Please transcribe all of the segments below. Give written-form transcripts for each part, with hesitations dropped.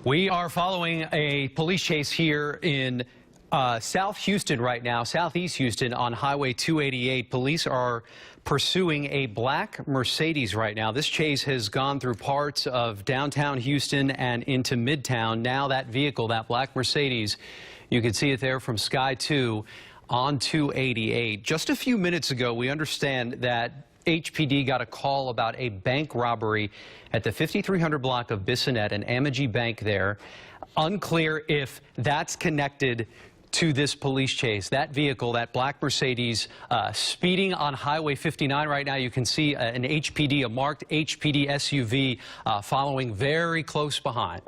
We are following a police chase here in South Houston right now, southeast Houston on Highway 288. Police are pursuing a black Mercedes right now. This chase has gone through parts of downtown Houston and into Midtown. Now that vehicle, that black Mercedes, you can see it there from Sky 2 on 288. Just a few minutes ago, we understand that HPD got a call about a bank robbery at the 5300 block of Bissonnette, an Amegy Bank there. Unclear if that's connected to this police chase. That vehicle, that black Mercedes, speeding on Highway 59 right now. You can see an HPD, a marked HPD SUV following very close behind.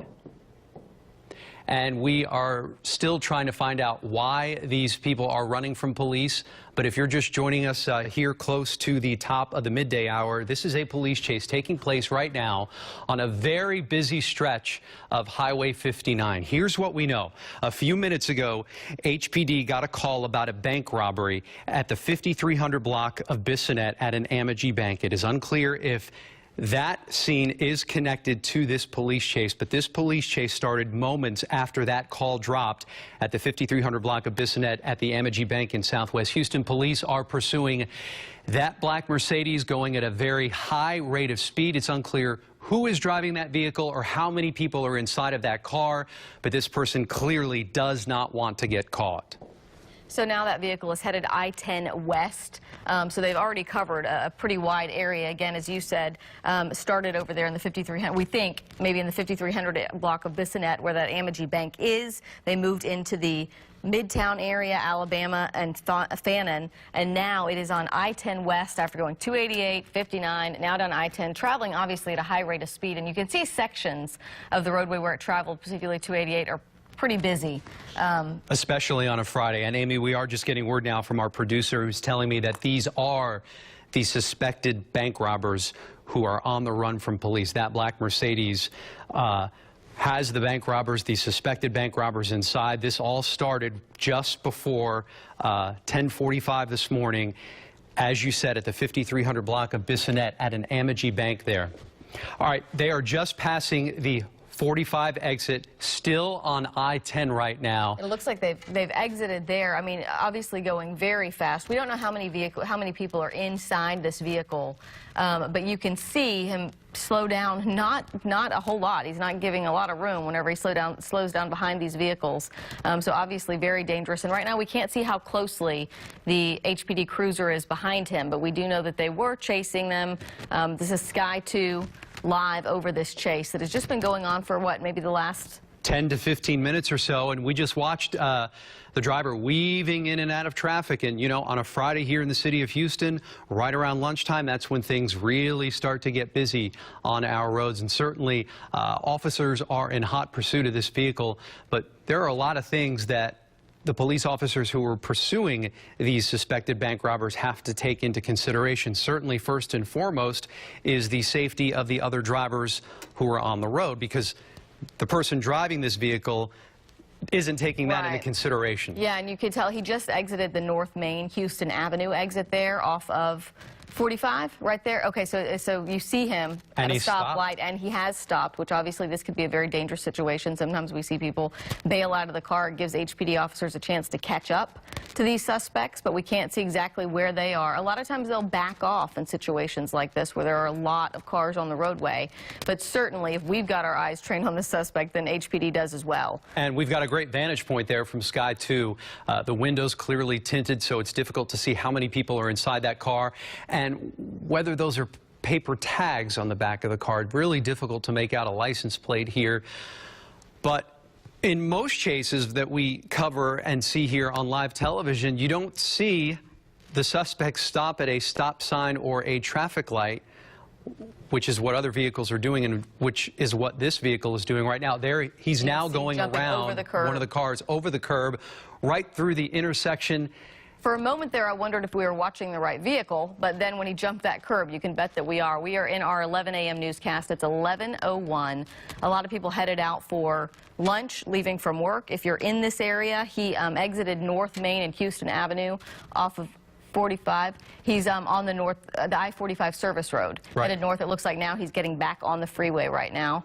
And we are still trying to find out why these people are running from police. But if you're just joining us here close to the top of the midday hour, this is a police chase taking place right now on a very busy stretch of Highway 59. Here's what we know. A few minutes ago, HPD got a call about a bank robbery at the 5300 block of Bissonnette at an Amegy Bank. It is unclear if that scene is connected to this police chase, but this police chase started moments after that call dropped at the 5300 block of Bissonnette at the Amegy Bank in Southwest Houston. Police are pursuing that black Mercedes going at a very high rate of speed. It's unclear who is driving that vehicle or how many people are inside of that car, but this person clearly does not want to get caught. So now that vehicle is headed I-10 west. So they've already covered a pretty wide area. Again, as you said, started over there in the 5300. We think maybe in the 5300 block of Bissonnette where that Amegy Bank is. They moved into the Midtown area, Alabama, and Fannin, and now it is on I-10 west after going 288, 59, now down I-10, traveling obviously at a high rate of speed. And you can see sections of the roadway where it traveled, particularly 288, are pretty busy. Especially on a Friday. And Amy, we are just getting word now from our producer who's telling me that these are the suspected bank robbers who are on the run from police. That black Mercedes has the bank robbers, the suspected bank robbers inside. This all started just before 10:45 this morning, as you said, at the 5300 block of Bissonnette at an Amegy Bank there. All right, they are just passing the 45 exit, still on I-10 right now. It looks like they've exited there. I mean, obviously going very fast. We don't know how many people are inside this vehicle, but you can see him slow down. Not a whole lot. He's not giving a lot of room whenever he slows down behind these vehicles. So obviously very dangerous. And right now we can't see how closely the HPD cruiser is behind him, but we do know that they were chasing them. This is Sky 2. Live over this chase that has just been going on for what, maybe the last 10 to 15 minutes or so, and we just watched the driver weaving in and out of traffic. And you know, on a Friday here in the city of Houston, right around lunchtime, that's when things really start to get busy on our roads. And certainly officers are in hot pursuit of this vehicle, but there are a lot of things that the police officers who are pursuing these suspected bank robbers have to take into consideration. Certainly, first and foremost, is the safety of the other drivers who are on the road, because the person driving this vehicle isn't taking that into consideration. Yeah, and you can tell he just exited the North Main Houston Avenue exit there off of 45 right there. Okay, so you see him at a stoplight, and he has stopped, which obviously this could be a very dangerous situation. Sometimes we see people bail out of the car. It gives HPD officers a chance to catch up to these suspects, but we can't see exactly where they are. A lot of times they'll back off in situations like this where there are a lot of cars on the roadway. But certainly if we've got our eyes trained on the suspect, then HPD does as well. And we've got a great vantage point there from Sky 2. The windows clearly tinted, so it's difficult to see how many people are inside that car. And whether those are paper tags on the back of the car, really difficult to make out a license plate here. But in most chases that we cover and see here on live television, you don't see the suspect stop at a stop sign or a traffic light, which is what other vehicles are doing and which is what this vehicle is doing right now. There, he's now going around one of the cars over the curb, right through the intersection. For a moment there, I wondered if we were watching the right vehicle, but then when he jumped that curb, you can bet that we are. We are in our 11 a.m. newscast. It's 11:01. A lot of people headed out for lunch, leaving from work. If you're in this area, he exited North Main and Houston Avenue off of 45. He's on the north, the I-45 service road. Right. Headed north. It looks like now he's getting back on the freeway right now,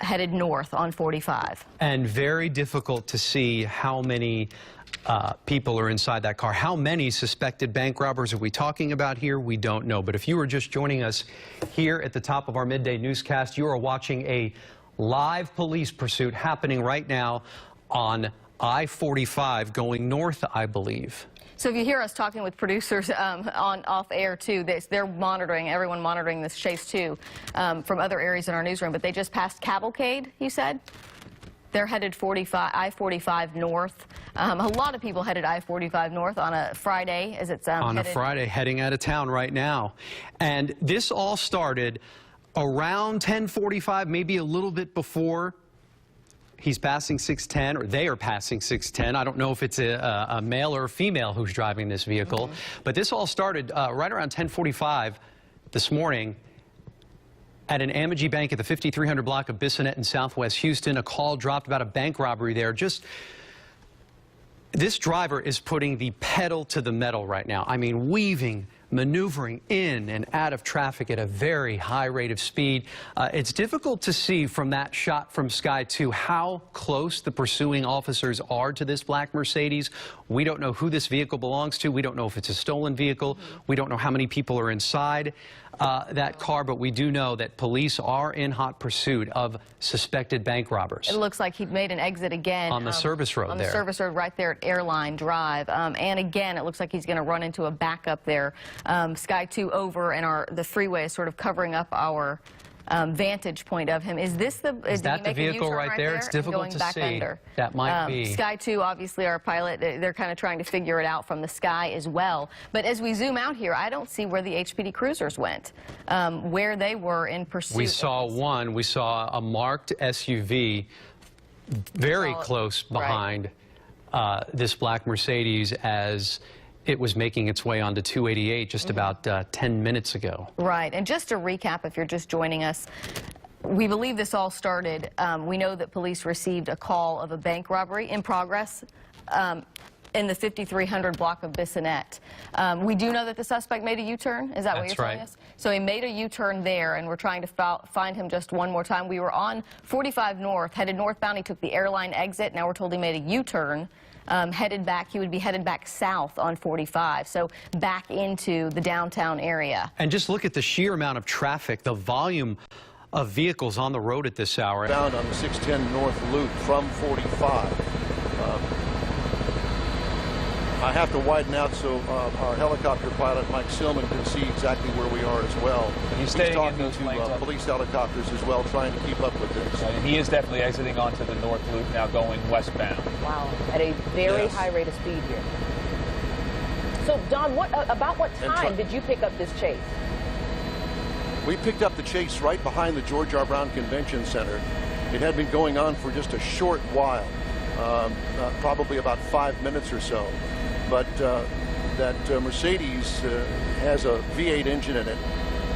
headed north on 45. And very difficult to see how many people are inside that car. How many suspected bank robbers are we talking about here? We don't know. But if you were just joining us here at the top of our midday newscast, you are watching a live police pursuit happening right now on I-45 going north, I believe. So if you hear us talking with producers on off air too, they're monitoring, everyone monitoring this chase too from other areas in our newsroom. But they just passed Cavalcade, you said? They're headed I-45 north. A lot of people headed I-45 north on a Friday as it's on a Friday heading out of town right now. And this all started around 10:45, maybe a little bit before. He's passing 610, or they are passing 610. I don't know if it's a male or a female who's driving this vehicle. But this all started right around 10:45 this morning at an Amegy Bank at the 5300 block of Bissonnette in Southwest Houston. A call dropped about a bank robbery there. This driver is putting the pedal to the metal right now. I mean, weaving, maneuvering in and out of traffic at a very high rate of speed. It's difficult to see from that shot from Sky 2 how close the pursuing officers are to this black Mercedes. We don't know who this vehicle belongs to. We don't know if it's a stolen vehicle. We don't know how many people are inside that car, but we do know that police are in hot pursuit of suspected bank robbers. It looks like he made an exit again. On the service road there. On the service road right there at Airline Drive. And again, it looks like he's going to run into a backup there. Sky 2 over, and the freeway is sort of covering up our vantage point of him. Is that the vehicle right there? It's difficult to see. Under? That might be. Sky 2, obviously, our pilot, they're kind of trying to figure it out from the sky as well. But as we zoom out here, I don't see where the HPD cruisers went, where they were in pursuit. We saw one. We saw a marked SUV very close behind this black Mercedes as it was making its way onto 288 just about 10 minutes ago. Right. And just to recap, if you're just joining us, we believe this all started. We know that police received a call of a bank robbery in progress in the 5300 block of Bissonnette. We do know that the suspect made a U-turn. Is that what you're telling us? So he made a U-turn there, and we're trying to find him just one more time. We were on 45 North, headed northbound. He took the Airline exit. Now we're told he made a U-turn. Headed back, he would be headed back south on 45, so back into the downtown area. And just look at the sheer amount of traffic, the volume of vehicles on the road at this hour. Bound on the 610 North Loop from 45. I have to widen out so our helicopter pilot, Mike Silman, can see exactly where we are as well. He's talking to police helicopters as well, trying to keep up with this. And he is definitely exiting onto the North Loop, now going westbound. Wow, at a very high rate of speed here. So, Don, about what time did you pick up this chase? We picked up the chase right behind the George R. Brown Convention Center. It had been going on for just a short while, probably about 5 minutes or so. But that Mercedes has a V8 engine in it,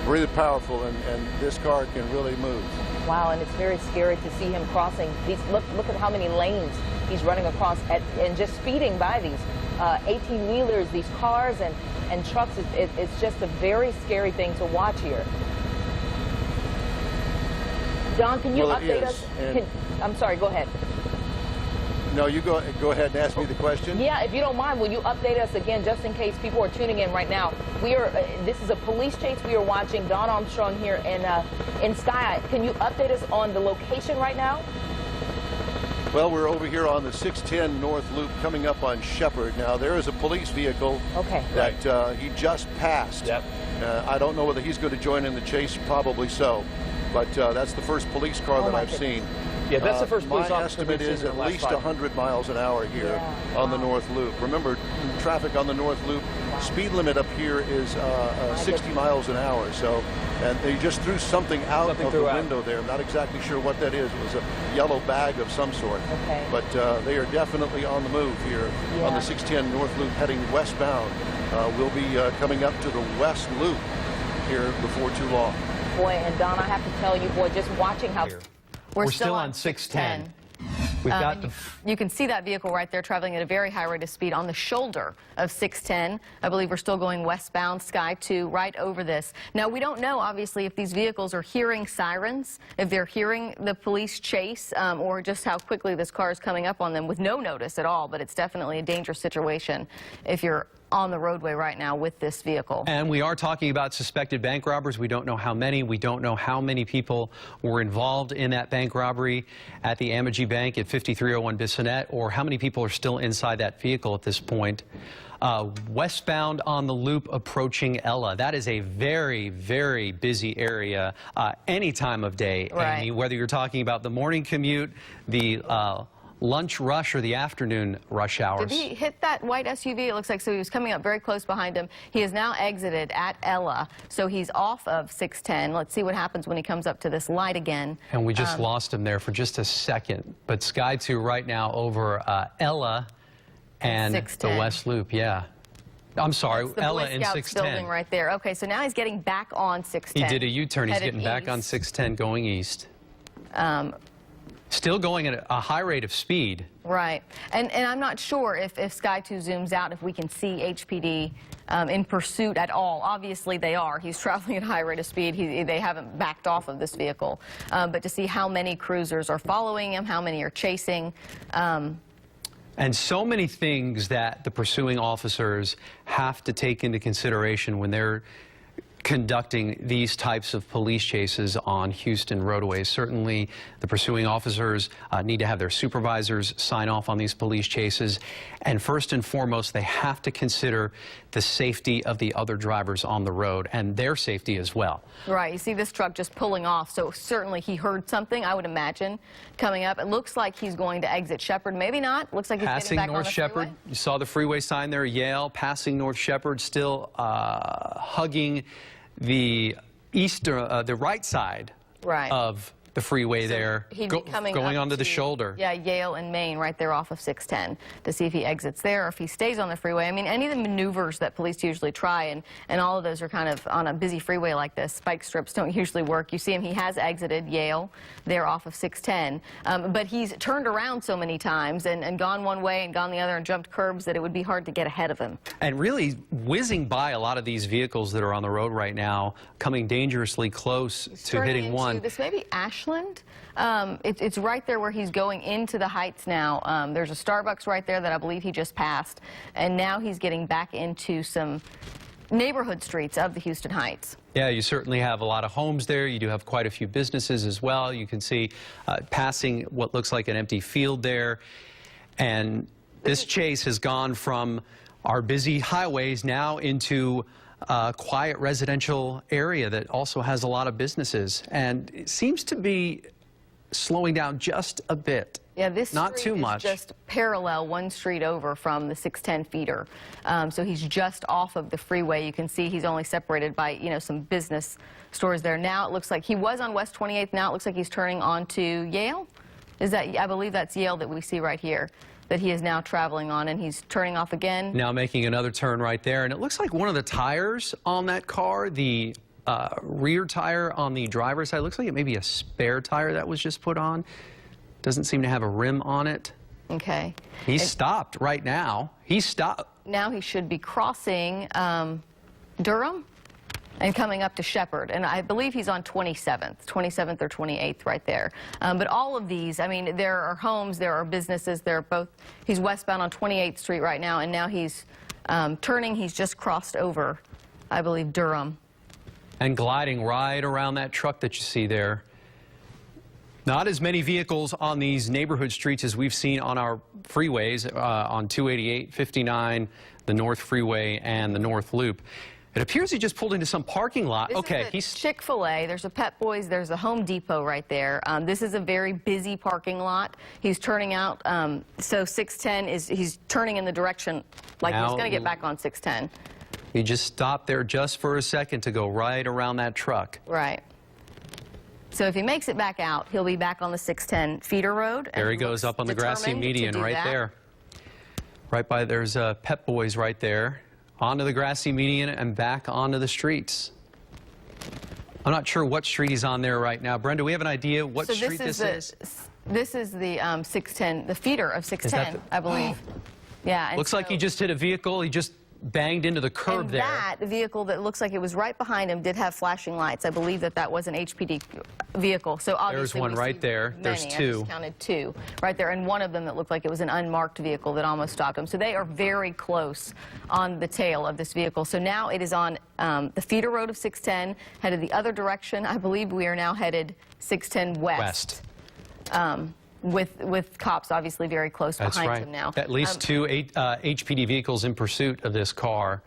really powerful, and this car can really move. Wow, and it's very scary to see him crossing these. Look at how many lanes he's running across and just speeding by these 18-wheelers, these cars and trucks. It's just a very scary thing to watch here. Don, can you update us? I'm sorry, go ahead. No, you go ahead and ask me the question. Yeah, if you don't mind, will you update us again, just in case people are tuning in right now? This is a police chase we are watching. Don Armstrong here in Sky. Can you update us on the location right now? Well, we're over here on the 610 North Loop coming up on Shepherd. Now, there is a police vehicle that he just passed. Yep. I don't know whether he's going to join in the chase, probably so. But that's the first police car that I've seen. Yeah, that's the first police My officer estimate is at least 100 miles an hour here on the North Loop. Remember, traffic on the North Loop, speed limit up here is 60 miles an hour. So, and they just threw something out of the window there. I'm not exactly sure what that is. It was a yellow bag of some sort. Okay. But they are definitely on the move here on the 610 North Loop heading westbound. We'll be coming up to the West Loop here before too long. Boy, and Don, I have to tell you, boy, just watching how... We're still on 610. We've got You can see that vehicle right there traveling at a very high rate of speed on the shoulder of 610. I believe we're still going westbound, Sky 2, right over this. Now, we don't know, obviously, if these vehicles are hearing sirens, if they're hearing the police chase, or just how quickly this car is coming up on them with no notice at all, but it's definitely a dangerous situation if you're on the roadway right now with this vehicle. And we are talking about suspected bank robbers. We don't know how many. We don't know how many people were involved in that bank robbery at the Amegy Bank at 5301 Bissonnette, or how many people are still inside that vehicle at this point. Westbound on the loop approaching Ella. That is a very, very busy area any time of day, Right. Amy, whether you're talking about the morning commute, the lunch rush, or the afternoon rush hours. Did he hit that white SUV? It looks like so. He was coming up very close behind him. He has now exited at Ella, so he's off of 610. Let's see what happens when he comes up to this light again. And we just lost him there for just a second. But Sky 2 right now over Ella and the 610. West Loop. Yeah. I'm sorry, The Ella Boy and Scouts 610. building right there. Okay, so now he's getting back on 610. He did a U-turn. He's headed getting back on east. 610 going east. Still going at a high rate of speed. Right. And I'm not sure if Sky 2 zooms out, if we can see HPD in pursuit at all. Obviously, they are. He's traveling at a high rate of speed. They haven't backed off of this vehicle. But to see how many cruisers are following him, how many are chasing. And so many things that the pursuing officers have to take into consideration when they're conducting these types of police chases on Houston roadways. Certainly, the pursuing officers need to have their supervisors sign off on these police chases. And first and foremost, they have to consider the safety of the other drivers on the road and their safety as well. Right. You see this truck just pulling off. So certainly he heard something, I would imagine, coming up. It looks like he's going to exit Shepherd. Maybe not. Looks like he's Passing getting back on North the Shepherd. freeway. You saw the freeway sign there, Yale. Passing North Shepherd, still hugging the the right side Right. of the freeway there, He'd be coming going up onto the to, shoulder. Yeah, Yale and Main right there off of 610 to see if he exits there or if he stays on the freeway. I mean, any of the maneuvers that police usually try, and all of those are kind of on a busy freeway like this. Spike strips don't usually work. You see him, he has exited Yale there off of 610. But he's turned around so many times and gone one way and gone the other and jumped curbs that it would be hard to get ahead of him. And really whizzing by a lot of these vehicles that are on the road right now, coming dangerously close to Turning hitting into one. This may be Ashland. It's right there where he's going into the Heights now. There's a Starbucks right there that I believe he just passed. And now he's getting back into some neighborhood streets of the Houston Heights. Yeah, you certainly have a lot of homes there. You do have quite a few businesses as well. You can see passing what looks like an empty field there. And this chase has gone from our busy highways now into a quiet residential area that also has a lot of businesses. And it seems to be slowing down just a bit. Yeah, this Not street too much. is just parallel one street over from the 610 feeder. So he's just off of the freeway. You can see he's only separated by, some business stores there. Now it looks like he was on West 28th. Now it looks like he's turning onto Yale. I believe that's Yale that we see right here, that he is now traveling on, and he's turning off again. Now making another turn right there. And it looks like one of the tires on that car, the rear tire on the driver's side, looks like it may be a spare tire that was just put on. Doesn't seem to have a rim on it. Okay. He's stopped right now. He's stopped. Now he should be crossing Durham and coming up to Shepherd. And I believe he's on 27th or 28th right there. But all of these, I mean, there are homes, there are businesses, he's westbound on 28th Street right now, and now he's turning, he's just crossed over, I believe, Durham. And gliding right around that truck that you see there. Not as many vehicles on these neighborhood streets as we've seen on our freeways on 288, 59, the North Freeway, and the North Loop. It appears he just pulled into some parking lot. This is a Chick-fil-A. There's a Pep Boys. There's a Home Depot right there. This is a very busy parking lot. He's turning out. So 610 he's turning in the direction like he's going to get back on 610. He just stopped there just for a second to go right around that truck. Right. So if he makes it back out, he'll be back on the 610 feeder road. There he goes up on the grassy median right there. Right by, there's Pep Boys right there. Onto the grassy median and back onto the streets. I'm not sure what street he's on there right now. Brenda, we have an idea what street this is? This is the 610, the feeder of 610, the- I believe. Yeah. and Looks like so- he just hit a vehicle. He just banged into the curb and there. that vehicle that looks like it was right behind him did have flashing lights. I believe that was an HPD vehicle. So obviously one we right see there. There's many. I two. just counted two right there, and one of them that looked like it was an unmarked vehicle that almost stopped him. So they are very close on the tail of this vehicle. So now it is on the feeder road of 610, headed the other direction. I believe we are now headed 610 west. With cops obviously very close That's behind right. him now. At least two HPD vehicles in pursuit of this car.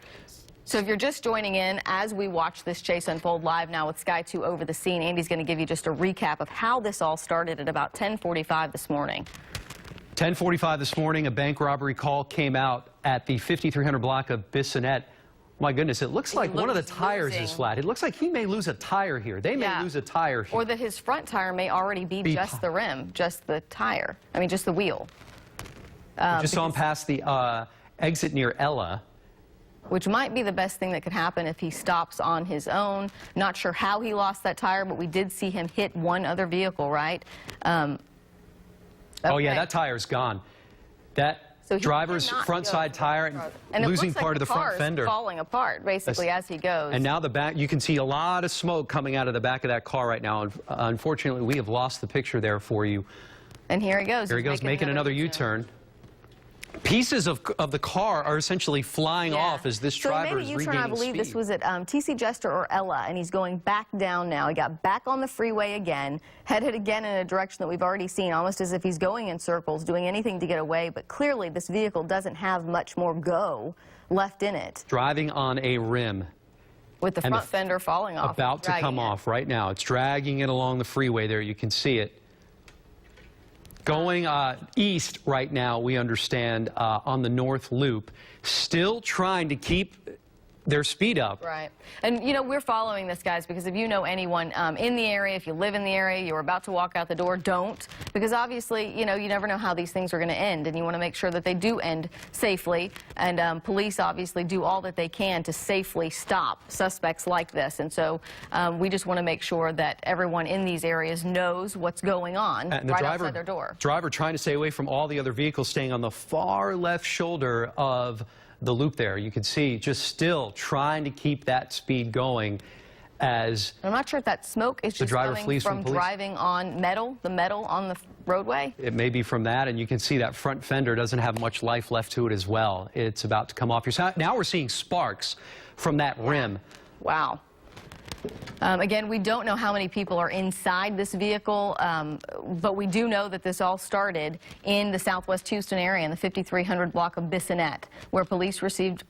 So if you're just joining in, as we watch this chase unfold live now with Sky 2 over the scene, Andy's going to give you just a recap of how this all started at about 10:45 this morning. 10:45 this morning, a bank robbery call came out at the 5300 block of Bissonnette. My goodness, it looks like one of the tires is flat. It looks like he may lose a tire here. They may lose a tire here. Or that his front tire may already be just the rim, just the tire. I mean, just the wheel. Just saw him pass the exit near Ella. Which might be the best thing that could happen if he stops on his own. Not sure how he lost that tire, but we did see him hit one other vehicle, right? Oh, yeah, Okay. that tire's gone. That So he driver's cannot front go side tire and losing it looks like part of the front car's fender. falling apart, basically, as he goes. And now the back, you can see a lot of smoke coming out of the back of that car right now. Unfortunately, we have lost the picture there for you. And here he goes. Here he goes, making another U-turn. Pieces of the car are essentially flying off as this driver is so he made a regaining U-turn, I believe speed. this was at TC Jester or Ella, and he's going back down now. He got back on the freeway again, headed again in a direction that we've already seen, almost as if he's going in circles, doing anything to get away. But clearly, this vehicle doesn't have much more go left in it. Driving on a rim. With the And front fender falling off. About to come off right now. It's dragging it along the freeway there. You can see it. Going east right now, we understand, on the North Loop, still trying to keep their speed up. Right. And, you know, we're following this, guys, because if you know anyone in the area, if you live in the area, you're about to walk out the door, don't. Because obviously, you know, you never know how these things are going to end, and you want to make sure that they do end safely. And police obviously do all that they can to safely stop suspects like this. And so we just want to make sure that everyone in these areas knows what's going on And the right outside their door. driver trying to stay away from all the other vehicles, staying on the far left shoulder of the loop there. You can see just still trying to keep that speed going as I'm not sure if that smoke is just driver coming flees from from police. driving on metal, the metal on the roadway. it may be from that, and you can see that front fender doesn't have much life left to it as well. It's about to come off. Now we're seeing sparks from that rim. Wow. Again, we don't know how many people are inside this vehicle, but we do know that this all started in the Southwest Houston area in the 5300 block of Bissonnette, where police received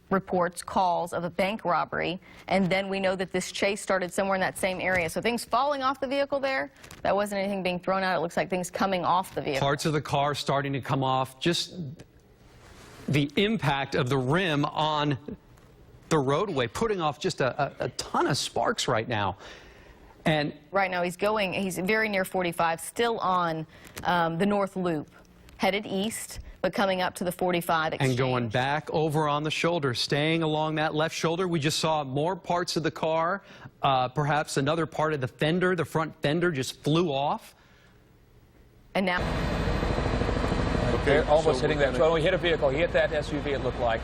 calls of a bank robbery, and then we know that this chase started somewhere in that same area. So things falling off the vehicle there, that wasn't anything being thrown out. It looks like things coming off the vehicle. Parts of the car starting to come off. Just the impact of the rim on the roadway, putting off just a ton of sparks right now. And right now he's very near 45, still on the North Loop, headed east, but coming up to the 45 exchange. And going back over on the shoulder, staying along that left shoulder. We just saw more parts of the car, perhaps another part of the fender, the front fender just flew off. And now They're almost so hitting we're that. gonna- So he hit a vehicle. He hit that SUV, it looked like.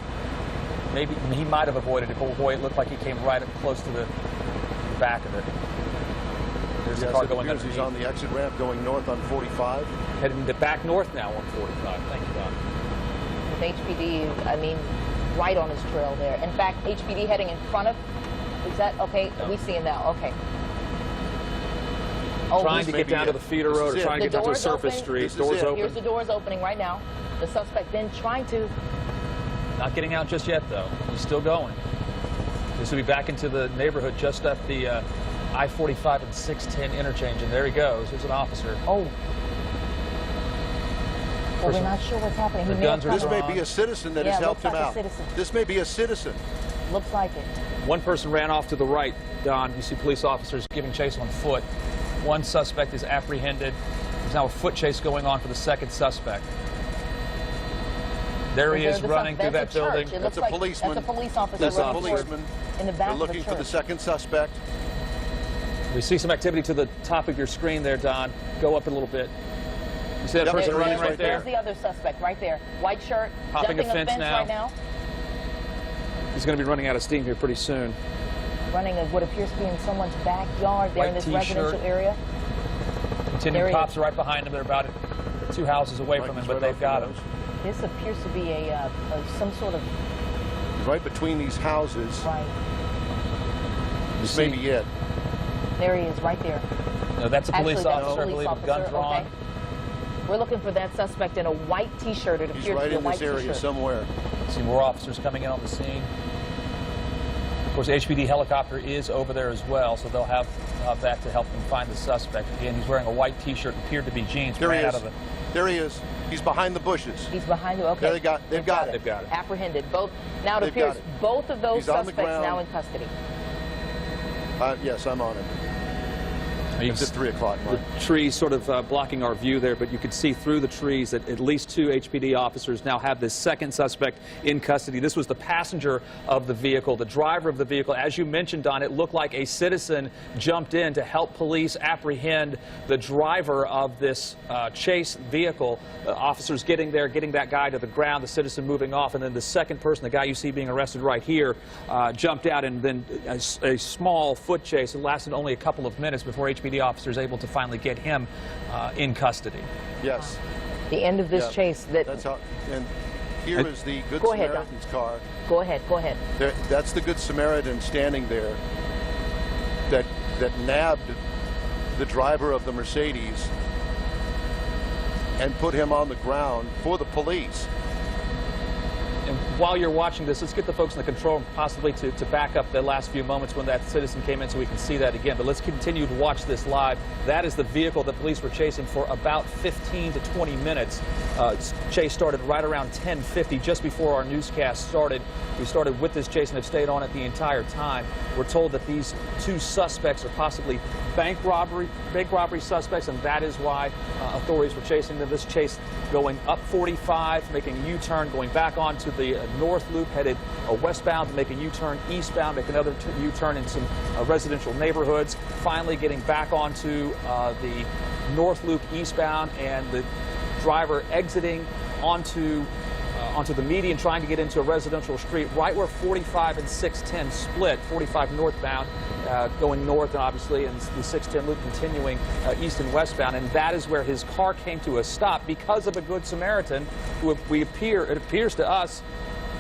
Maybe he might have avoided it, but boy, it looked like he came right up close to the back of it. There's the Yes, car it going appears he's on underneath. the exit ramp going north on 45. Heading to back north now on 45. Thank you, Don. With HPD, I mean, right on his trail there. In fact, HPD heading in front of, is that, okay, No. we see him now, okay. Oh, Trying this to may get be down to it. the feeder This road is or it. trying to The get down to a door's surface open. street. This is Doors it. open. Here's the doors opening right now. The suspect then trying to, Not getting out just yet, though. He's still going. This will be back into the neighborhood just at the I-45 and 610 interchange, and there he goes. There's an officer. oh. Well, we're Person- not sure what's happening. He The may have guns are come- This may be a citizen that Yeah, has it helped looks him like a out. citizen. This may be a citizen. Looks like it. One person ran off to the right, Don. You see police officers giving chase on foot. One suspect is apprehended. There's now a foot chase going on for the second suspect. There he There's is the running through that that's a church. building. It That's looks a like policeman. That's a police officer. That's a running towards- policeman. In the back They're of the looking for the church. second suspect. We see some activity to the top of your screen there, Don. Go up a little bit. You see that person there he running is right there? There's the other suspect right there. White shirt, Hopping jumping a fence now. right now. He's going to be running out of steam here pretty soon. Running in what appears to be in someone's backyard there White in this t-shirt. residential area. Continuing There he cops is. are right behind him. They're about 2 houses away from him, He's but right they've off got the him. nose. This appears to be some sort of He's right between these houses. right. This may be it. There he is, right there. No, that's a police Actually, that's officer, a I police believe, with guns officer, drawn. okay. We're looking for that suspect in a white T-shirt. It He's appears right to be a in white this area T-shirt. somewhere. See more officers coming in on the scene. Of course, HPD helicopter is over there as well, so they'll have that to help them find the suspect. Again, he's wearing a white T-shirt, appeared to be jeans. There he ran is. out of the There he is. He's behind the bushes. He's behind you. Okay. There they've got it. They've got it. Apprehended. Both. Now it They've appears got it. both of those He's on the suspects ground. now in custody. Yes, I'm on him. You It's at 3 o'clock, Mark. The trees sort of blocking our view there, but you could see through the trees that at least 2 HPD officers now have this second suspect in custody. This was the passenger of the vehicle, the driver of the vehicle. As you mentioned, Don, it looked like a citizen jumped in to help police apprehend the driver of this chase vehicle. Officers getting there, getting that guy to the ground, the citizen moving off, and then the second person, the guy you see being arrested right here, jumped out, and then a small foot chase. It lasted only a couple of minutes before HPD officers able to finally get him in custody. Yes. The end of this Yeah, chase. That's how. And here is the Good Go ahead, Doc. Samaritan's car. Go ahead. Go ahead. That's the Good Samaritan standing there that nabbed the driver of the Mercedes and put him on the ground for the police. And while you're watching this, let's get the folks in the control room possibly to back up the last few moments when that citizen came in so we can see that again. But let's continue to watch this live. That is the vehicle that police were chasing for about 15 to 20 minutes. Chase started right around 10:50, just before our newscast started. We started with this chase and have stayed on it the entire time. We're told that these 2 suspects are possibly bank robbery suspects, and that is why authorities were chasing them. This chase going up 45, making a U-turn, going back onto the north loop, headed westbound, to make a U-turn eastbound, make another U-turn in some residential neighborhoods, finally getting back onto the north loop eastbound, and the driver exiting onto the median, trying to get into a residential street right where 45 and 610 split, 45 northbound going north, and obviously, and the 610 loop continuing east and westbound, and that is where his car came to a stop because of a Good Samaritan who it appears to us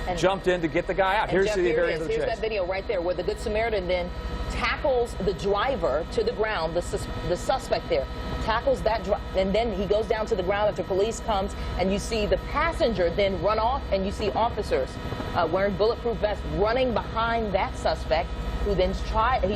And jumped in to get the guy out. And Here's Jeff, the here very it end is. of the Here's chase. that video right there where the Good Samaritan then tackles the driver to the ground, the suspect there, tackles that and then he goes down to the ground after police comes, and you see the passenger then run off, and you see officers wearing bulletproof vests running behind that suspect, who then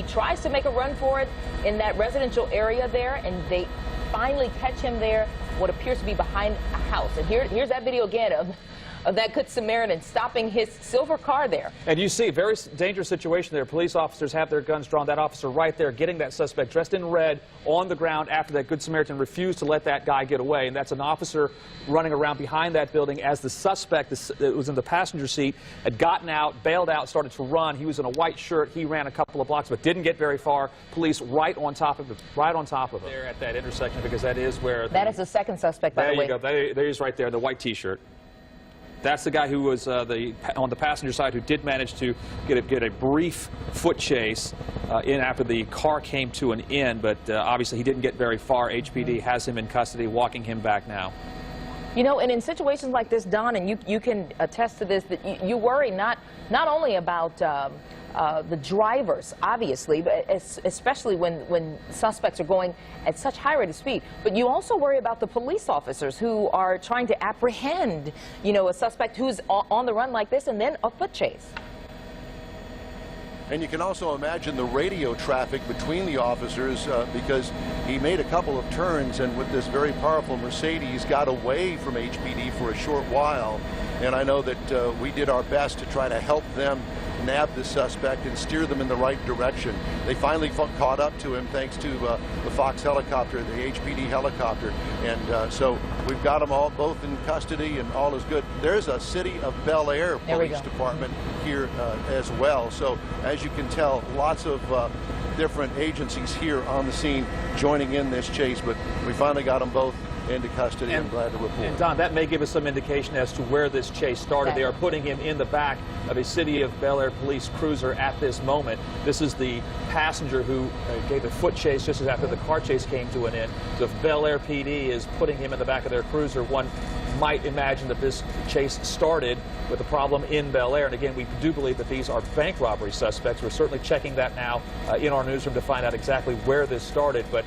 tries to make a run for it in that residential area there, and they finally catch him there, what appears to be behind a house. And here's that video again of that Good Samaritan stopping his silver car there. And you see, very dangerous situation there. Police officers have their guns drawn. That officer right there getting that suspect dressed in red on the ground after that Good Samaritan refused to let that guy get away. And that's an officer running around behind that building as the suspect that was in the passenger seat had gotten out, bailed out, started to run. He was in a white shirt. He ran a couple of blocks but didn't get very far. Police right on top of him. There at that intersection, because that is where... That is the second suspect, by the way. There you go. There he is right there, the white T-shirt. That's the guy who was on the passenger side, who did manage to get a brief foot chase in after the car came to an end, but obviously he didn't get very far. HPD has him in custody, walking him back now. You know, and in situations like this, Don, and you can attest to this, that you worry not only about the drivers, obviously, but especially when suspects are going at such high rate of speed, but you also worry about the police officers who are trying to apprehend, you know, a suspect who's on the run like this, and then a foot chase. And you can also imagine the radio traffic between the officers because he made a couple of turns, and with this very powerful Mercedes got away from HPD for a short while. And I know that we did our best to try to help them nab the suspect and steer them in the right direction. They finally caught up to him thanks to the Fox helicopter, the HPD helicopter. And so we've got them all both in custody, and all is good. There's a City of Bel Air Police Department here as well. So as you can tell, lots of different agencies here on the scene joining in this chase, but we finally got them both into custody. I'm glad to report. And Don, that may give us some indication as to where this chase started. They are putting him in the back of a City of Bel Air police cruiser at this moment. This is the passenger who gave a foot chase just as after the car chase came to an end. So if Bel Air PD is putting him in the back of their cruiser, one might imagine that this chase started with a problem in Bel Air. And again, we do believe that these are bank robbery suspects. We're certainly checking that now in our newsroom to find out exactly where this started. But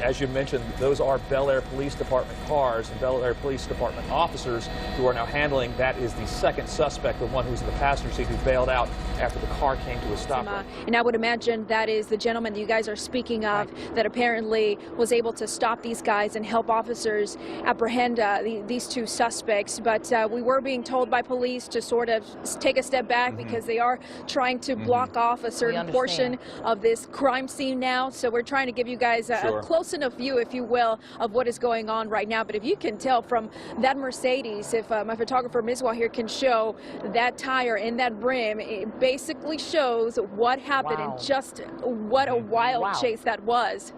as you mentioned, those are Bel Air Police Department cars and Bel Air Police Department officers who are now handling. That is the second suspect, the one who's in the passenger seat who bailed out after the car came to a stop. And I would imagine that is the gentleman that you guys are speaking of, that apparently was able to stop these guys and help officers apprehend these two suspects. But we were being told by police to sort of take a step back because they are trying to block off a certain portion of this crime scene now. So we're trying to give you guys a close enough view, if you will, of what is going on right now. But if you can tell from that Mercedes, if my photographer Miswa here can show that tire and that brim, it basically shows what happened and just what a wild chase that was.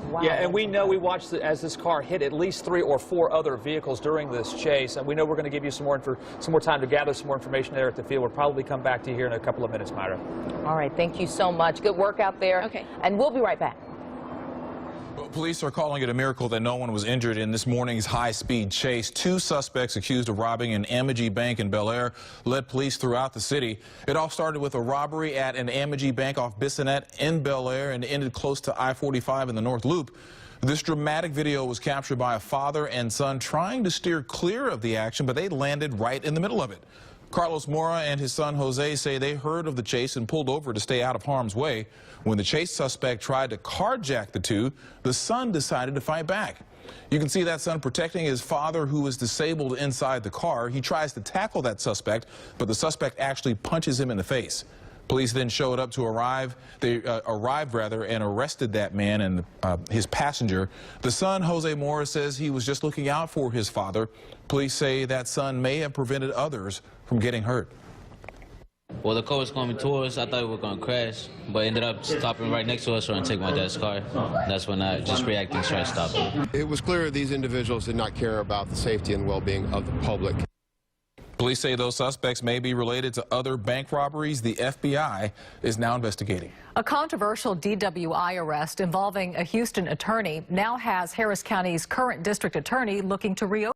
Wow. Yeah, and we know we watched as this car hit at least 3 or 4 other vehicles during this chase, and we know we're going to give you some more time to gather some more information there at the field. We'll probably come back to you here in a couple of minutes, Myra. All right, thank you so much. Good work out there. Okay. And we'll be right back. Well, police are calling it a miracle that no one was injured in this morning's high-speed chase. 2 suspects accused of robbing an Amegy bank in Bel Air led police throughout the city. It all started with a robbery at an Amegy bank off Bissonnette in Bel Air and ended close to I-45 in the North Loop. This dramatic video was captured by a father and son trying to steer clear of the action, but they landed right in the middle of it. Carlos Mora and his son Jose say they heard of the chase and pulled over to stay out of harm's way. When the chase suspect tried to carjack the two, the son decided to fight back. You can see that son protecting his father, who is disabled, inside the car. He tries to tackle that suspect, but the suspect actually punches him in the face. Police then showed up to arrived and arrested that man and his passenger. The son, Jose Mora, says he was just looking out for his father. Police say that son may have prevented others from getting hurt. Well, the car was coming towards us. I thought we were going to crash, but ended up stopping right next to us trying to take my dad's car. That's when I just reacted and tried to stop it. It was clear these individuals did not care about the safety and well-being of the public. Police say those suspects may be related to other bank robberies. The FBI is now investigating. A controversial DWI arrest involving a Houston attorney now has Harris County's current district attorney looking to reopen